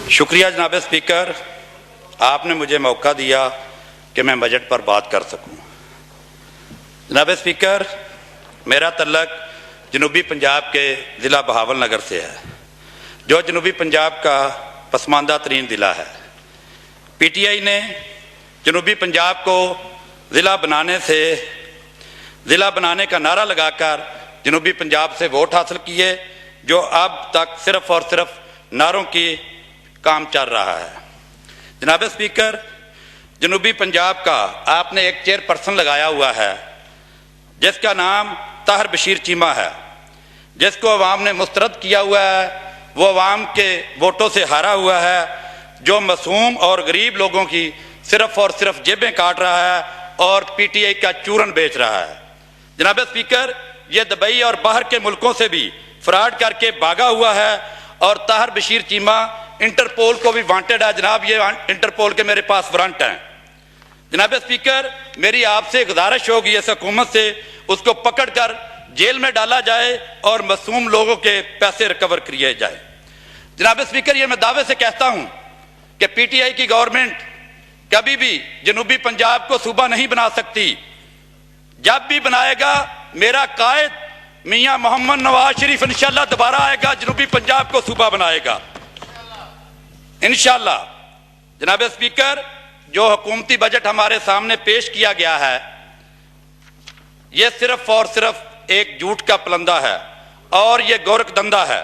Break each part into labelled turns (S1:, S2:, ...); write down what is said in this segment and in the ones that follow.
S1: شکریہ جناب اسپیکر، آپ نے مجھے موقع دیا کہ میں بجٹ پر بات کر سکوں۔ جناب اسپیکر، میرا تعلق جنوبی پنجاب کے ضلع بہاول نگر سے ہے، جو جنوبی پنجاب کا پسماندہ ترین ضلع ہے۔ پی ٹی آئی نے جنوبی پنجاب کو ضلع بنانے کا نعرہ لگا کر جنوبی پنجاب سے ووٹ حاصل کیے، جو اب تک صرف اور صرف نعروں کی کام چل رہا ہے۔ جناب اسپیکر، جنوبی پنجاب کا آپ نے ایک چیئر پرسن لگایا ہوا ہے جس کا نام طاہر بشیر چیمہ ہے، جس کو عوام نے مسترد کیا ہوا ہے۔ وہ عوام کے ووٹوں سے ہارا ہوا ہے، جو معصوم اور غریب لوگوں کی صرف اور صرف جیبیں کاٹ رہا ہے اور پی ٹی آئی کا چورن بیچ رہا ہے۔ جناب اسپیکر، یہ دبئی اور باہر کے ملکوں سے بھی فراڈ کر کے بھاگا ہوا ہے، اور طاہر بشیر چیمہ انٹرپول کو بھی وانٹڈ ہے۔ جناب، یہ انٹرپول کے میرے پاس وارنٹ ہیں۔ جناب اسپیکر، میری آپ سے گزارش ہوگی اس حکومت سے، اس کو پکڑ کر جیل میں ڈالا جائے اور معصوم لوگوں کے پیسے ریکور کیے جائے۔ جناب اسپیکر، یہ میں دعوے سے کہتا ہوں کہ پی ٹی آئی کی گورنمنٹ کبھی بھی جنوبی پنجاب کو صوبہ نہیں بنا سکتی۔ جب بھی بنائے گا، میرا قائد میاں محمد نواز شریف انشاءاللہ دوبارہ آئے گا، جنوبی پنجاب کو صوبہ بنائے گا انشاءاللہ۔ جناب اسپیکر، جو حکومتی بجٹ ہمارے سامنے پیش کیا گیا ہے، یہ صرف اور صرف ایک جھوٹ کا پلندہ ہے اور یہ گورکھ دھندا ہے۔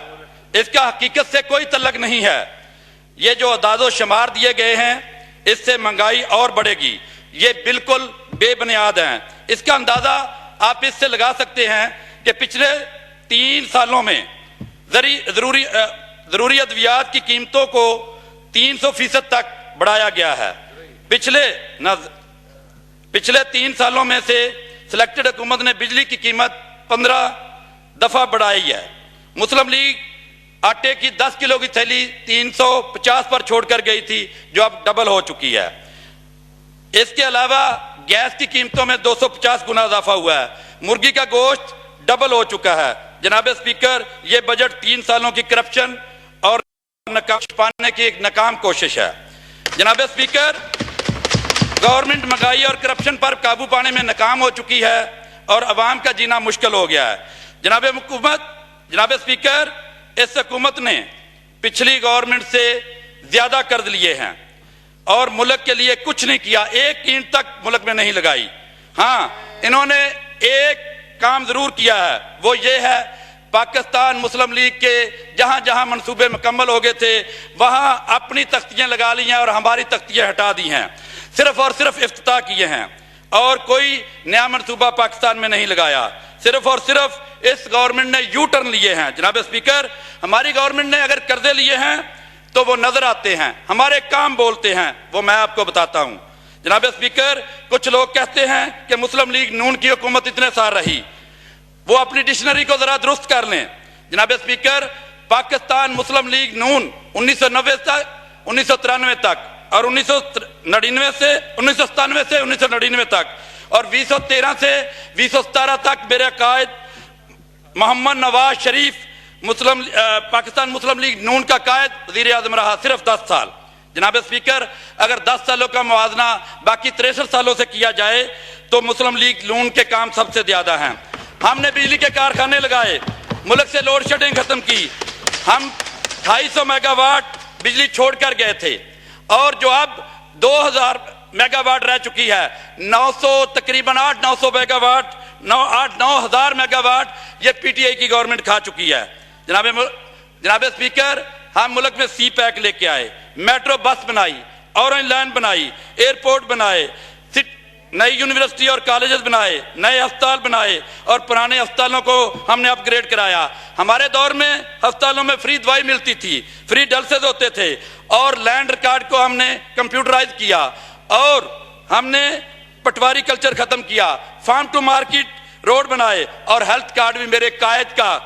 S1: اس کا حقیقت سے کوئی تعلق نہیں ہے۔ یہ جو اعداد و شمار دیے گئے ہیں، اس سے مہنگائی اور بڑھے گی، یہ بالکل بے بنیاد ہیں۔ اس کا اندازہ آپ اس سے لگا سکتے ہیں کہ پچھلے 3 سالوں میں ضروری ادویات کی قیمتوں کو 300% تک بڑھایا گیا ہے۔ پچھلے 3 سالوں میں سے سلیکٹڈ حکومت نے بجلی کی قیمت 15 دفعہ بڑھائی ہے۔ مسلم لیگ آٹے کی 10 کلو کی تھیلی 350 پر چھوڑ کر گئی تھی، جو اب ڈبل ہو چکی ہے۔ اس کے علاوہ گیس کی قیمتوں میں 250 گنا اضافہ ہوا ہے۔ مرغی کا گوشت ڈبل ہو چکا ہے۔ جناب اسپیکر، یہ بجٹ 3 سالوں کی کرپشن اور پانے کی ایک ناکام کوشش ہے۔ جناب اسپیکر، گورنمنٹ مہنگائی اور کرپشن پر قابو پانے میں ناکام ہو چکی ہے اور عوام کا جینا مشکل ہو گیا ہے۔ جناب اسپیکر، اس حکومت نے پچھلی گورنمنٹ سے زیادہ قرض لیے ہیں اور ملک کے لیے کچھ نہیں کیا، ایک اینٹ تک ملک میں نہیں لگائی۔ ہاں، انہوں نے ایک کام ضرور کیا ہے، وہ یہ ہے پاکستان مسلم لیگ کے جہاں جہاں منصوبے مکمل ہو گئے تھے، وہاں اپنی تختیاں لگا لی ہیں اور ہماری تختیاں ہٹا دی ہیں، صرف اور صرف افتتاح کیے ہیں اور کوئی نیا منصوبہ پاکستان میں نہیں لگایا۔ صرف اور صرف اس گورنمنٹ نے یو ٹرن لیے ہیں۔ جناب اسپیکر، ہماری گورنمنٹ نے اگر قرضے لیے ہیں تو وہ نظر آتے ہیں، ہمارے کام بولتے ہیں، وہ میں آپ کو بتاتا ہوں۔ جناب اسپیکر، کچھ لوگ کہتے ہیں کہ مسلم لیگ نون کی حکومت اتنے سال رہی، وہ اپنی ڈکشنری کو ذرا درست کر لیں۔ جناب اسپیکر، پاکستان مسلم لیگ نون 1993 تک اور 1997 سے 1999 تک اور 2013 سے 2017 تک میرے قائد محمد نواز شریف پاکستان مسلم لیگ نون کا قائد وزیر اعظم رہا، صرف 10 سال۔ جناب اسپیکر، اگر 10 سالوں کا موازنہ باقی 63 سالوں سے کیا جائے تو مسلم لیگ نون کے کام سب سے زیادہ ہیں۔ ہم نے بجلی کے کارخانے لگائے، ملک سے لوڈ شیڈنگ ختم کی، ہم 250 میگا واٹ بجلی چھوڑ کر گئے تھے، اور جو اب 2000 میگا واٹ رہ چکی ہے، تقریباً 800 میگا واٹ 9,000 میگا واٹ یہ پی ٹی آئی کی گورنمنٹ کھا چکی ہے۔ جناب اسپیکر، ہم ملک میں سی پیک لے کے آئے، میٹرو بس بنائی، اورنج لائن بنائی، ایئرپورٹ بنائے، نئی یونیورسٹی اور کالجز بنائے، نئے ہسپتال بنائے اور پرانے ہسپتالوں کو ہم نے اپ گریڈ کرایا۔ ہمارے دور میں ہسپتالوں میں فری دوائی ملتی تھی، فری ڈلسز ہوتے تھے، اور لینڈ ریکارڈ کو ہم نے کمپیوٹرائز کیا، اور ہم نے پٹواری کلچر ختم کیا، فارم ٹو مارکیٹ روڈ بنائے، اور ہیلتھ کارڈ بھی میرے قائد کا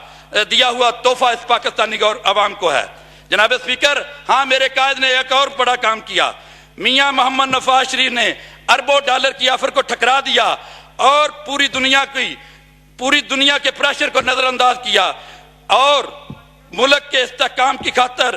S1: دیا ہوا تحفہ اس پاکستانی عوام کو ہے۔ جناب اسپیکر، ہاں، میرے قائد نے ایک اور بڑا کام کیا۔ میاں محمد نواز شریف نے اربوں ڈالر کی آفر کو ٹھکرا دیا اور پوری دنیا کے پریشر کو نظر انداز کیا، اور ملک کے استحکام کی خاطر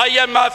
S1: IMF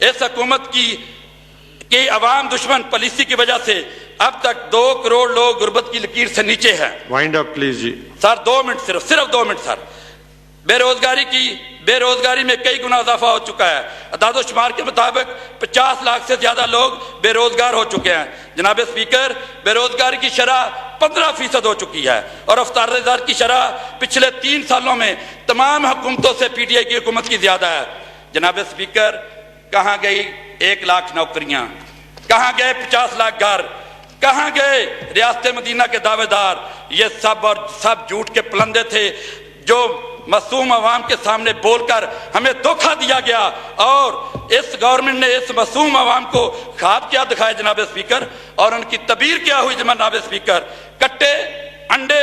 S1: اس حکومت کی عوام دشمن پالیسی کی وجہ سے اب تک 2 کروڑ لوگ غربت کی لکیر سے نیچے ہیں.
S2: وائنڈ اپ پلیز جی.
S1: سر 2 منٹ صرف 2 منٹ سر. بے روزگاری میں کئی گنا اضافہ ہو چکا ہے. اعداد و شمار کے مطابق 50 لاکھ سے زیادہ لوگ بے روزگار ہو چکے ہیں. جناب اسپیکر، بے روزگاری کی شرح 15% ہو چکی ہے اور افطار زر کی شرح پچھلے 3 سالوں میں تمام حکومتوں سے پی ٹی آئی کی حکومت کی زیادہ ہے. جناب اسپیکر، کہاں گئی 1 لاکھ نوکریاں؟ کہاں گئے 50 لاکھ گھر؟ کہاں گئے ریاست مدینہ کے دعوے دار؟ یہ سب جھوٹ کے پلندے تھے جو معصوم عوام کے سامنے بول کر ہمیں دھوکہ دیا گیا، اور اس گورنمنٹ نے اس معصوم عوام کو خواب کیا دکھایا جناب اسپیکر، اور ان کی تعبیر کیا ہوئی جناب اسپیکر؟ کٹے، انڈے،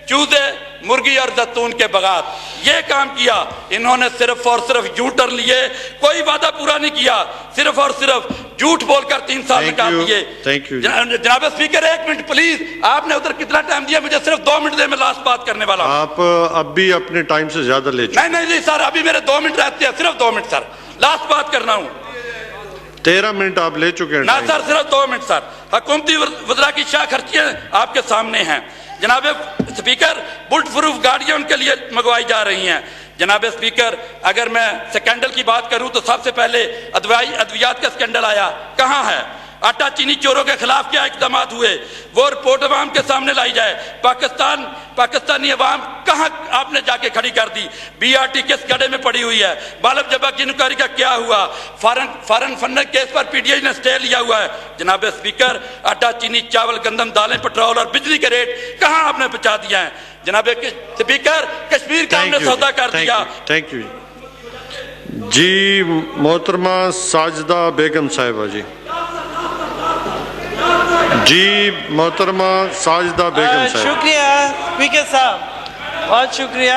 S1: چوزے، مرغی اور زیتون کے بغات. یہ کام کیا انہوں نے. صرف اور صرف جھوٹ لیے، کوئی وعدہ پورا نہیں کیا، صرف اور صرف جھوٹ بول کر 3 سال میں کام کیے. جناب اسپیکر 1 منٹ پلیز. آپ نے ادھر کتنا ٹائم دیا؟ مجھے صرف 2 منٹ دے، میں لاسٹ بات کرنے والا ہوں.
S2: آپ اب بھی اپنے ٹائم سے زیادہ لے چکے.
S1: نہیں سر، ابھی میرے 2 منٹ رہتے ہیں، صرف 2 منٹ سر، لاسٹ بات کرنا ہوں.
S2: 13 منٹ آپ لے چکے ہیں.
S1: نہ سر، صرف 2 منٹ سر. حکومتی وزراء کی شاہ خرچیاں آپ کے سامنے ہیں. جناب اسپیکر، بلٹ پروف گاڑیاں ان کے لیے منگوائی جا رہی ہیں. جناب اسپیکر، اگر میں سکینڈل کی بات کروں تو سب سے پہلے ادویات کا سکینڈل آیا. کہاں ہے؟ آٹا چینی چوروں کے خلاف کیا اقدامات ہوئے؟ وہ رپورٹ عوام کے سامنے لائی جائے. پاکستانی عوام کہاں آپ نے جا کے کھڑی کر دی؟ بی آر ٹی کس گڑھے میں پڑی ہوئی ہے؟ بالب جبا کی انکوائری کا کیا ہوا؟ Foreign funding case per P T I نے سٹے لیا ہوا ہے. جناب اسپیکر، آٹا چینی چاول گندم دالیں پٹرول اور بجلی کے ریٹ کہاں آپ نے پہنچا دیا ہے؟ جناب اسپیکر، کشمیر کا ہم نے سودا کر دیا.
S2: تھینک یو جی. محترمہ ساجدہ بیگم صاحبہ جی. جی محترمہ ساجدہ بیگم صاحب.
S3: شکریہ اسپیکر صاحب، بہت شکریہ.